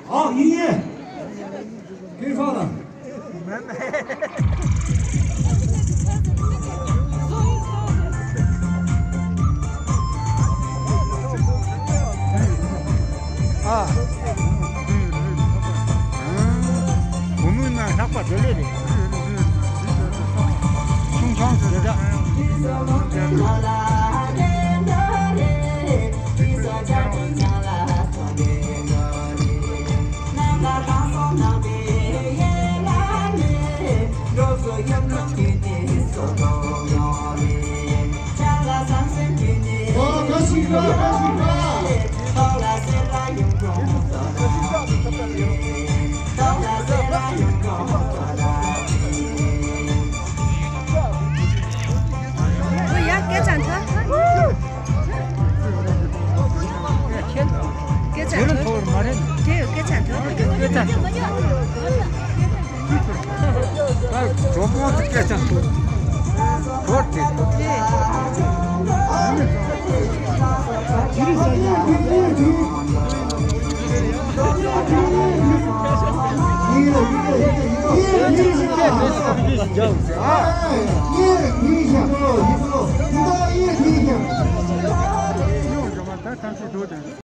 好，音乐，给你放的。아, 보면은 자꾸 들려야 돼. 충청도 여자. 저는 더 말해. 괜찮다. 아, 저거 어떻게 괜찮다. 그렇지.